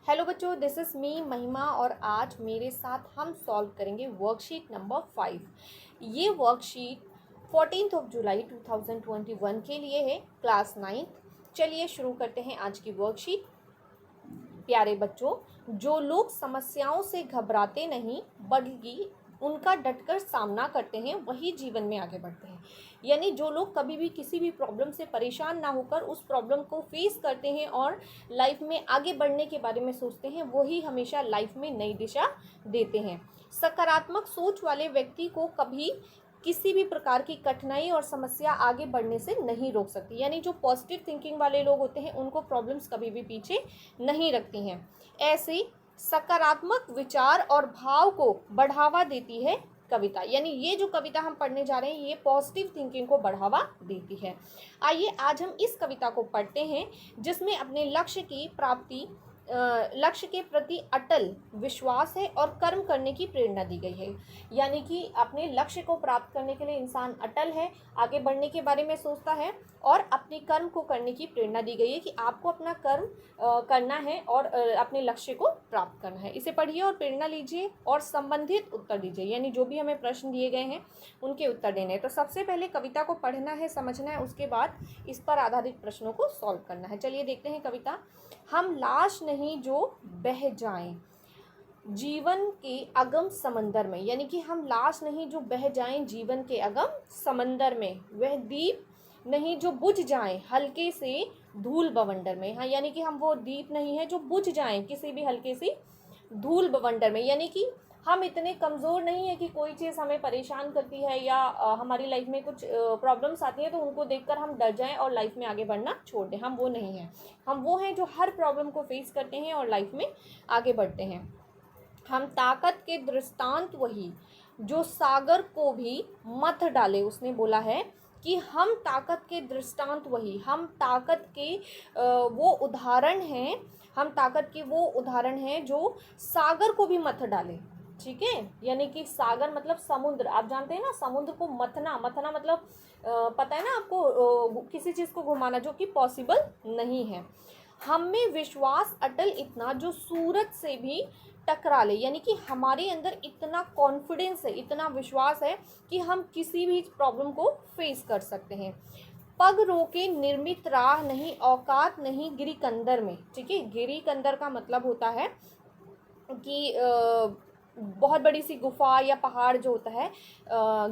Hello बच्चों, this is me महिमा और आज मेरे साथ हम सॉल्व करेंगे वर्कशीट नंबर 5। ये वर्कशीट 14 जुलाई 2021 के लिए है, क्लास 9th। चलिए शुरू करते हैं आज की वर्कशीट। प्यारे बच्चों, जो लोग समस्याओं से घबराते नहीं बल्कि उनका डटकर सामना करते हैं वही जीवन में आगे बढ़ते हैं। यानी जो लोग कभी भी किसी भी प्रॉब्लम से परेशान ना होकर उस प्रॉब्लम को फेस करते हैं और लाइफ में आगे बढ़ने के बारे में सोचते हैं, वही हमेशा लाइफ में नई दिशा देते हैं। सकारात्मक सोच वाले व्यक्ति को कभी किसी भी प्रकार की कठिनाई और समस्या आगे बढ़ने से नहीं रोक सकती। यानी जो पॉजिटिव थिंकिंग वाले लोग होते हैं उनको प्रॉब्लम्स कभी भी पीछे नहीं रखती हैं। ऐसे सकारात्मक विचार और भाव को बढ़ावा देती है कविता। यानी ये जो कविता हम पढ़ने जा रहे हैं ये पॉजिटिव थिंकिंग को बढ़ावा देती है। आइए आज हम इस कविता को पढ़ते हैं जिसमें अपने लक्ष्य के प्रति अटल विश्वास है और कर्म करने की प्रेरणा दी गई है। यानी कि अपने लक्ष्य को प्राप्त करने के लिए इंसान अटल है, आगे बढ़ने के बारे में सोचता है और अपने कर्म को करने की प्रेरणा दी गई है कि आपको अपना कर्म करना है और अपने लक्ष्य को प्राप्त करना है। इसे पढ़िए और प्रेरणा लीजिए और संबंधित उत्तर दीजिए। यानी जो भी हमें प्रश्न दिए गए हैं उनके उत्तर देने हैं। तो सबसे पहले कविता को पढ़ना है, समझना है, उसके बाद इस पर आधारित प्रश्नों को सॉल्व करना है। चलिए देखते हैं कविता। हम लाश नहीं जो बह जाएं जीवन के अगम समंदर में। यानी कि हम लाश नहीं जो बह जाएं जीवन के अगम समंदर में, वह दीप नहीं जो बुझ जाएं हल्के से धूल बवंडर में। हाँ, यानी कि हम वो दीप नहीं है जो बुझ जाएं किसी भी हल्के सी धूल बवंडर में। यानी कि हम इतने कमज़ोर नहीं है कि कोई चीज़ हमें परेशान करती है या हमारी लाइफ में कुछ प्रॉब्लम्स आती हैं तो उनको देखकर हम डर जाएं और लाइफ में आगे बढ़ना छोड़ दें। हम वो नहीं हैं। हम वो हैं जो हर प्रॉब्लम को फेस करते हैं और लाइफ में आगे बढ़ते हैं। हम ताकत के दृष्टांत वही जो सागर को भी मथ डाले। उसने बोला है कि हम ताकत के दृष्टांत वही, हम ताकत के वो उदाहरण हैं, हम ताकत के वो उदाहरण हैं जो सागर को भी मथ डाले। ठीक है, यानी कि सागर मतलब समुद्र। आप जानते हैं ना, समुद्र को मथना, मथना मतलब पता है ना आपको, किसी चीज़ को घुमाना जो कि पॉसिबल नहीं है। हम में विश्वास अटल इतना जो सूरज से भी टकरा ले। यानी कि हमारे अंदर इतना कॉन्फिडेंस है, इतना विश्वास है कि हम किसी भी प्रॉब्लम को फेस कर सकते हैं। पग रोके निर्मित राह नहीं, औकात नहीं गिरिकंदर में। ठीक है, गिरिकंदर का मतलब होता है कि बहुत बड़ी सी गुफा या पहाड़ जो होता है।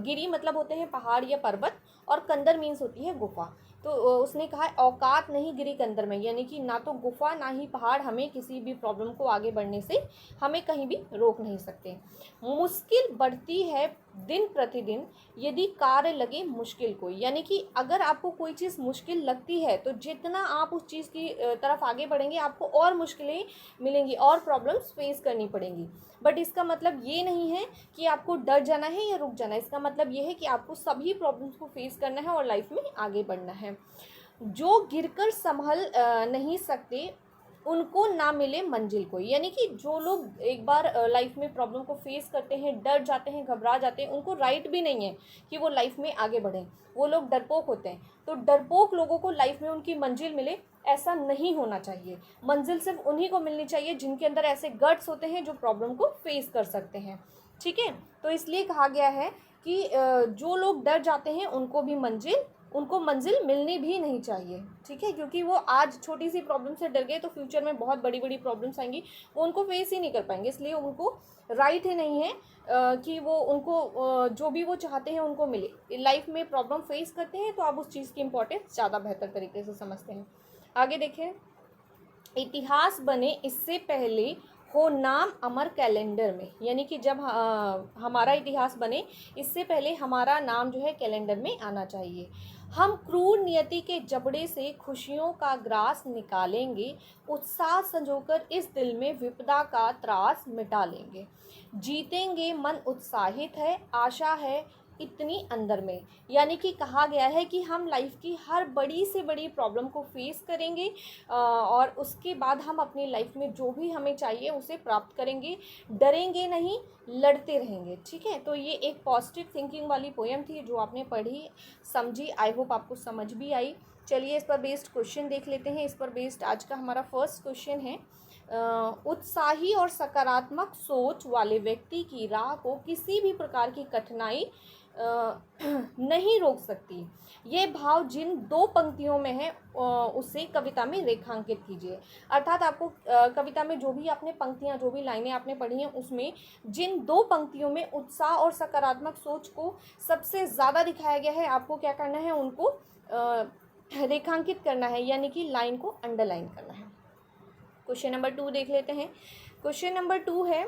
गिरी मतलब होते हैं पहाड़ या पर्वत और कंदर मीन्स होती है गुफा। तो उसने कहा है औकात नहीं गिरी कंदर में। यानी कि ना तो गुफा ना ही पहाड़ हमें किसी भी प्रॉब्लम को आगे बढ़ने से हमें कहीं भी रोक नहीं सकते। मुश्किल बढ़ती है दिन प्रतिदिन यदि कार्य लगे मुश्किल कोई। यानी कि अगर आपको कोई चीज़ मुश्किल लगती है तो जितना आप उस चीज़ की तरफ आगे बढ़ेंगे आपको और मुश्किलें मिलेंगी और प्रॉब्लम्स फेस करनी पड़ेंगी। बट इसका मतलब ये नहीं है कि आपको डर जाना है या रुक जाना है। इसका मतलब ये है कि आपको सभी प्रॉब्लम्स को फेस करना है और लाइफ में आगे बढ़ना है। जो गिरकर संभल नहीं सकते उनको ना मिले मंजिल कोई। यानी कि जो लोग एक बार लाइफ में प्रॉब्लम को फेस करते हैं, डर जाते हैं, घबरा जाते हैं, उनको राइट भी नहीं है कि वो लाइफ में आगे बढ़ें। वो लोग डरपोक होते हैं। तो डरपोक लोगों को लाइफ में उनकी मंजिल मिले, ऐसा नहीं होना चाहिए। मंजिल सिर्फ उन्हीं को मिलनी चाहिए जिनके अंदर ऐसे गट्स होते हैं जो प्रॉब्लम को फेस कर सकते हैं। ठीक है, तो इसलिए कहा गया है कि जो लोग डर जाते हैं उनको मंजिल मिलनी भी नहीं चाहिए। ठीक है, क्योंकि वो आज छोटी सी प्रॉब्लम से डर गए तो फ्यूचर में बहुत बड़ी बड़ी प्रॉब्लम्स आएंगी, वो उनको फेस ही नहीं कर पाएंगे। इसलिए उनको राइट ही नहीं है कि वो उनको जो भी वो चाहते हैं उनको मिले। लाइफ में प्रॉब्लम फेस करते हैं तो आप उस चीज़ की इम्पोर्टेंस ज़्यादा बेहतर तरीके से समझते हैं। आगे देखें। इतिहास बने इससे पहले हो नाम अमर कैलेंडर में। यानी कि जब हमारा इतिहास बने इससे पहले हमारा नाम जो है कैलेंडर में आना चाहिए। हम क्रूर नियति के जबड़े से खुशियों का ग्रास निकालेंगे, उत्साह संजोकर इस दिल में विपदा का त्रास मिटा लेंगे। जीतेंगे मन उत्साहित है, आशा है इतनी अंदर में। यानी कि कहा गया है कि हम लाइफ की हर बड़ी से बड़ी प्रॉब्लम को फेस करेंगे और उसके बाद हम अपनी लाइफ में जो भी हमें चाहिए उसे प्राप्त करेंगे। डरेंगे नहीं, लड़ते रहेंगे। ठीक है, तो ये एक पॉजिटिव थिंकिंग वाली पोएम थी जो आपने पढ़ी, समझी। आई होप आपको समझ भी आई। चलिए इस पर बेस्ड क्वेश्चन देख लेते हैं। इस पर बेस्ड आज का हमारा फर्स्ट क्वेश्चन है। उत्साही और सकारात्मक सोच वाले व्यक्ति की राह को किसी भी प्रकार की कठिनाई नहीं रोक सकती। ये भाव जिन दो पंक्तियों में है उसे कविता में रेखांकित कीजिए। अर्थात आपको कविता में जो भी आपने पंक्तियां, जो भी लाइनें आपने पढ़ी हैं, उसमें जिन दो पंक्तियों में उत्साह और सकारात्मक सोच को सबसे ज़्यादा दिखाया गया है, आपको क्या करना है, उनको रेखांकित करना है, यानी कि लाइन को अंडरलाइन करना है। क्वेश्चन नंबर 2 देख लेते हैं। क्वेश्चन नंबर 2 है,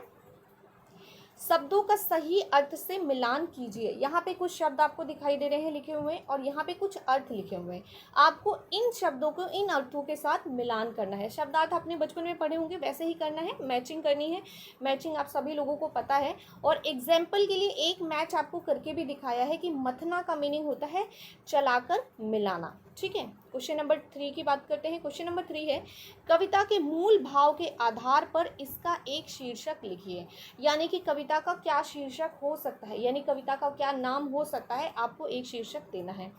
शब्दों का सही अर्थ से मिलान कीजिए। यहाँ पे कुछ शब्द आपको दिखाई दे रहे हैं लिखे हुए, और यहाँ पे कुछ अर्थ लिखे हुए हैं। आपको इन शब्दों को इन अर्थों के साथ मिलान करना है। शब्दार्थ आपने बचपन में पढ़े होंगे, वैसे ही करना है, मैचिंग करनी है। मैचिंग आप सभी लोगों को पता है। और एग्जाम्पल के लिए एक मैच आपको करके भी दिखाया है कि मथना का मीनिंग होता है चलाकर मिलाना। ठीक है, क्वेश्चन नंबर 3 की बात करते हैं। क्वेश्चन नंबर 3 है, कविता के मूल भाव के आधार पर इसका एक शीर्षक लिखिए। यानी कि कविता का क्या शीर्षक हो सकता है, यानी कविता का क्या नाम हो सकता है, आपको एक शीर्षक देना है।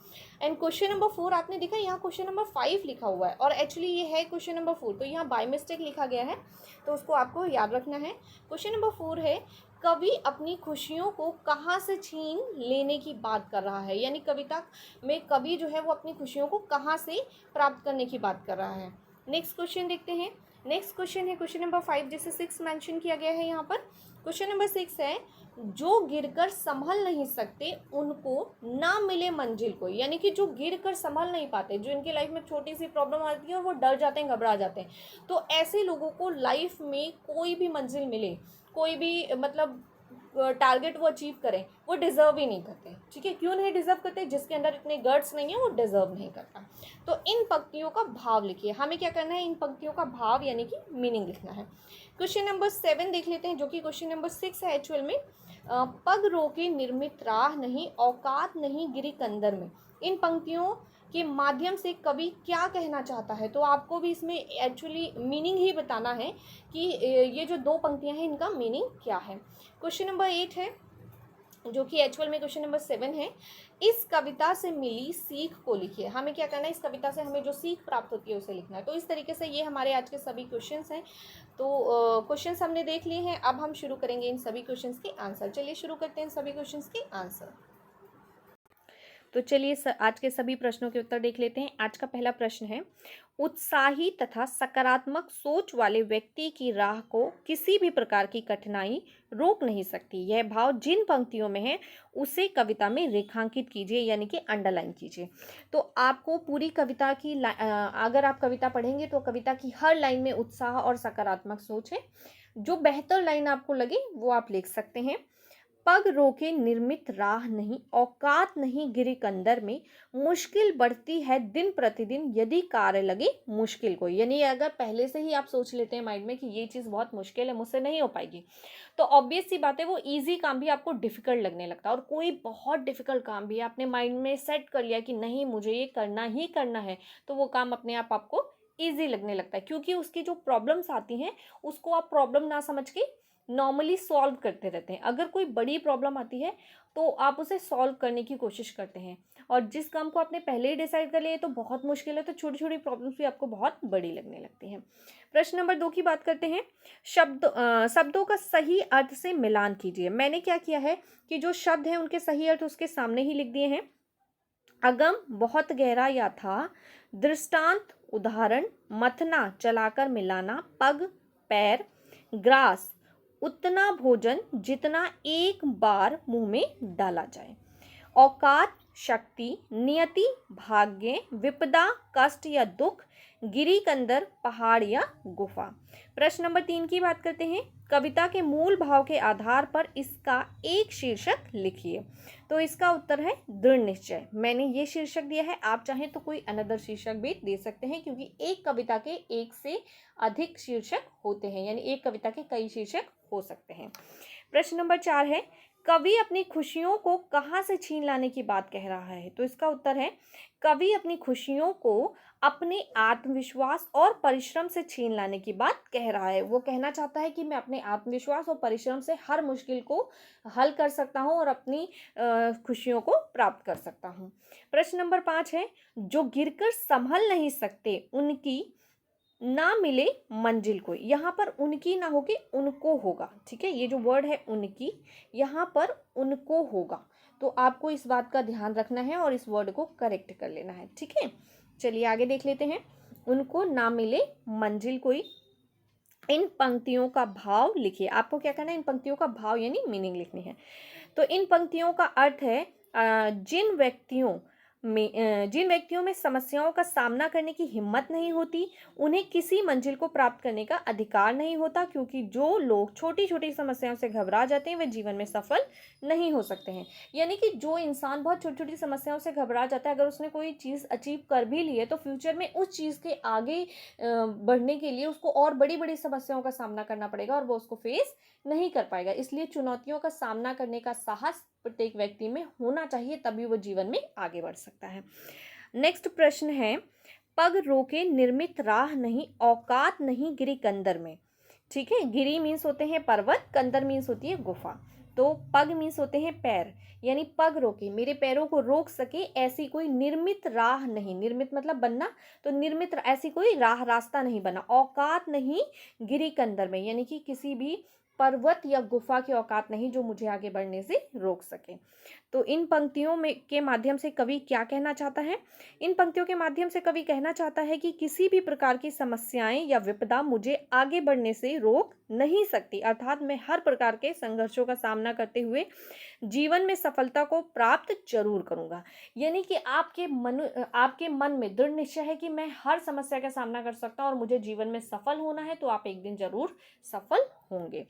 एंड क्वेश्चन नंबर 4 आपने देखा, यहाँ क्वेश्चन नंबर 5 लिखा हुआ है और एक्चुअली ये है क्वेश्चन नंबर 4, तो यहाँ बाय मिस्टेक लिखा गया है, तो उसको आपको याद रखना है। क्वेश्चन नंबर 4 है, कवि अपनी खुशियों को कहाँ से छीन लेने की बात कर रहा है। यानी कविता में कवि जो है वो अपनी खुशियों को कहाँ से प्राप्त करने की बात कर रहा है। नेक्स्ट क्वेश्चन देखते हैं। नेक्स्ट क्वेश्चन है क्वेश्चन नंबर 5, जिसे 6 मेंशन किया गया है यहाँ पर। क्वेश्चन नंबर 6 है, जो गिरकर संभल नहीं सकते उनको ना मिले मंजिल को। यानी कि जो गिरकर संभल नहीं पाते, जो इनके लाइफ में छोटी सी प्रॉब्लम आती है और वो डर जाते हैं, घबरा जाते हैं, तो ऐसे लोगों को लाइफ में कोई भी मंजिल मिले, कोई भी मतलब टारगेट वो अचीव करें, वो डिज़र्व ही नहीं करते। ठीक है, क्यों नहीं डिज़र्व करते? जिसके अंदर इतने गट्स नहीं है वो डिज़र्व नहीं करता। तो इन पंक्तियों का भाव लिखिए। हमें क्या करना है, इन पंक्तियों का भाव यानी कि मीनिंग लिखना है। क्वेश्चन नंबर 7 देख लेते हैं, जो कि क्वेश्चन नंबर 6 है एक्चुअल में। पग रोके निर्मित राह नहीं, औकात नहीं गिरी कंदर में। इन पंक्तियों के माध्यम से कवि क्या कहना चाहता है, तो आपको भी इसमें एक्चुअली मीनिंग ही बताना है कि ये जो दो पंक्तियां हैं इनका मीनिंग क्या है। क्वेश्चन नंबर 8 है, जो कि एक्चुअल में क्वेश्चन नंबर 7 है, इस कविता से मिली सीख को लिखिए। हमें क्या करना है, इस कविता से हमें जो सीख प्राप्त होती है उसे लिखना है। तो इस तरीके से ये हमारे आज के सभी क्वेश्चंस हैं। तो क्वेश्चंस हमने देख लिए हैं, अब हम शुरू करेंगे इन सभी क्वेश्चंस के आंसर। चलिए शुरू करते हैं सभी क्वेश्चंस के आंसर। तो चलिए आज के सभी प्रश्नों के उत्तर देख लेते हैं। आज का पहला प्रश्न है, उत्साही तथा सकारात्मक सोच वाले व्यक्ति की राह को किसी भी प्रकार की कठिनाई रोक नहीं सकती। यह भाव जिन पंक्तियों में है उसे कविता में रेखांकित कीजिए, यानी कि अंडरलाइन कीजिए। तो आपको पूरी कविता की अगर आप कविता पढ़ेंगे तो कविता की हर लाइन में उत्साह और सकारात्मक सोच है। जो बेहतर लाइन आपको लगे वो आप लिख सकते हैं। पग रोके निर्मित राह नहीं, औकात नहीं गिरी कंदर में, मुश्किल बढ़ती है दिन प्रतिदिन यदि कार्य लगे मुश्किल को। यानी अगर पहले से ही आप सोच लेते हैं माइंड में कि ये चीज़ बहुत मुश्किल है, मुझसे नहीं हो पाएगी, तो ऑब्वियस सी बात है वो इजी काम भी आपको डिफिकल्ट लगने लगता है। और कोई बहुत डिफिकल्ट काम भी आपने माइंड में सेट कर लिया कि नहीं मुझे ये करना ही करना है, तो वो काम अपने आप आपको ईजी लगने लगता है, क्योंकि उसकी जो प्रॉब्लम्स आती हैं उसको आप प्रॉब्लम ना समझ के नॉर्मली सॉल्व करते रहते हैं। अगर कोई बड़ी प्रॉब्लम आती है तो आप उसे सॉल्व करने की कोशिश करते हैं, और जिस काम को आपने पहले ही डिसाइड कर लिया तो बहुत मुश्किल है, तो छोटी छोटी प्रॉब्लम्स भी आपको बहुत बड़ी लगने लगती हैं। प्रश्न नंबर 2 की बात करते हैं। शब्दों का सही अर्थ से मिलान कीजिए। मैंने क्या किया है कि जो शब्द हैं उनके सही अर्थ उसके सामने ही लिख दिए हैं। अगम बहुत गहरा या था, दृष्टांत उदाहरण, मथना चलाकर मिलाना, पग पैर, ग्रास उतना भोजन जितना एक बार मुंह में डाला जाए, औकात शक्ति, नियति भाग्य, विपदा कष्ट या दुख, गिरी कंदर पहाड़ या गुफा। प्रश्न नंबर 3 की बात करते हैं। कविता के मूल भाव के आधार पर इसका एक शीर्षक लिखिए। तो इसका उत्तर है दृढ़ निश्चय। मैंने ये शीर्षक दिया है, आप चाहें तो कोई अनदर शीर्षक भी दे सकते हैं, क्योंकि एक कविता के एक से अधिक शीर्षक होते हैं, यानी एक कविता के कई शीर्षक हो सकते हैं। प्रश्न नंबर 4 है, कवि अपनी खुशियों को कहाँ से छीन लाने की बात कह रहा है। तो इसका उत्तर है, कवि अपनी खुशियों को अपने आत्मविश्वास और परिश्रम से छीन लाने की बात कह रहा है। वो कहना चाहता है कि मैं अपने आत्मविश्वास और परिश्रम से हर मुश्किल को हल कर सकता हूँ और अपनी खुशियों को प्राप्त कर सकता हूँ। प्रश्न नंबर 5 है, जो गिरकर संभल नहीं सकते उनकी ना मिले मंजिल कोई, यहाँ पर उनकी ना होके उनको होगा, ठीक है। ये जो वर्ड है उनकी, यहाँ पर उनको होगा, तो आपको इस बात का ध्यान रखना है और इस वर्ड को करेक्ट कर लेना है, ठीक है। चलिए आगे देख लेते हैं। उनको ना मिले मंजिल कोई, इन पंक्तियों का भाव लिखिए। आपको क्या करना है, इन पंक्तियों का भाव यानी मीनिंग लिखनी है। तो इन पंक्तियों का अर्थ है जिन व्यक्तियों में समस्याओं का सामना करने की हिम्मत नहीं होती, उन्हें किसी मंजिल को प्राप्त करने का अधिकार नहीं होता, क्योंकि जो लोग छोटी छोटी समस्याओं से घबरा जाते हैं वे जीवन में सफल नहीं हो सकते हैं। यानी कि जो इंसान बहुत छोटी छोटी समस्याओं से घबरा जाता है, अगर उसने कोई चीज़ अचीव कर भी ली है तो फ्यूचर में उस चीज़ के आगे बढ़ने के लिए उसको और बड़ी बड़ी समस्याओं का सामना करना पड़ेगा और वो उसको फेस नहीं कर पाएगा। इसलिए चुनौतियों का सामना करने का साहस प्रत्येक व्यक्ति में होना चाहिए, तभी वो जीवन में आगे बढ़ सकता है। नेक्स्ट प्रश्न है, पग रोके निर्मित राह नहीं, औकात नहीं गिरी कंदर में। ठीक है, गिरी मीन्स होते हैं पर्वत, कंदर मीन्स होती है गुफा। तो पग मीन्स होते हैं पैर, यानी पग रोके, मेरे पैरों को रोक सके ऐसी कोई निर्मित राह नहीं, निर्मित मतलब बनना, तो निर्मित ऐसी कोई राह रास्ता नहीं बना। औकात नहीं गिरी कंदर में, यानी कि किसी भी पर्वत या गुफा की औकात नहीं जो मुझे आगे बढ़ने से रोक सके। तो इन पंक्तियों में के माध्यम से कवि क्या कहना चाहता है? इन पंक्तियों के माध्यम से कवि कहना चाहता है कि किसी भी प्रकार की समस्याएं या विपदा मुझे आगे बढ़ने से रोक नहीं सकती, अर्थात मैं हर प्रकार के संघर्षों का सामना करते हुए जीवन में सफलता को प्राप्त जरूर करूंगा। यानी कि आपके मन में दृढ़ निश्चय है कि मैं हर समस्या का सामना कर सकता हूं और मुझे जीवन में सफल होना है, तो आप एक दिन जरूर सफल होंगे।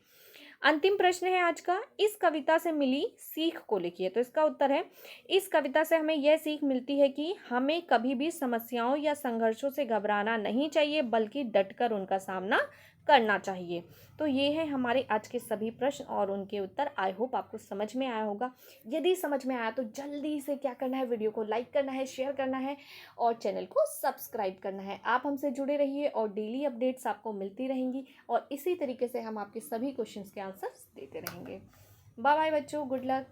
अंतिम प्रश्न है आज का, इस कविता से मिली सीख को लिखिए। तो इसका उत्तर है, इस कविता से हमें यह सीख मिलती है कि हमें कभी भी समस्याओं या संघर्षों से घबराना नहीं चाहिए, बल्कि डटकर उनका सामना करना चाहिए। तो ये है हमारे आज के सभी प्रश्न और उनके उत्तर। आई होप आपको समझ में आया होगा। यदि समझ में आया तो जल्दी से क्या करना है, वीडियो को लाइक करना है, शेयर करना है और चैनल को सब्सक्राइब करना है। आप हमसे जुड़े रहिए और डेली अपडेट्स आपको मिलती रहेंगी और इसी तरीके से हम आपके सभी क्वेश्चंस के आंसर्स देते रहेंगे। बाय बाय बच्चों, गुड लक।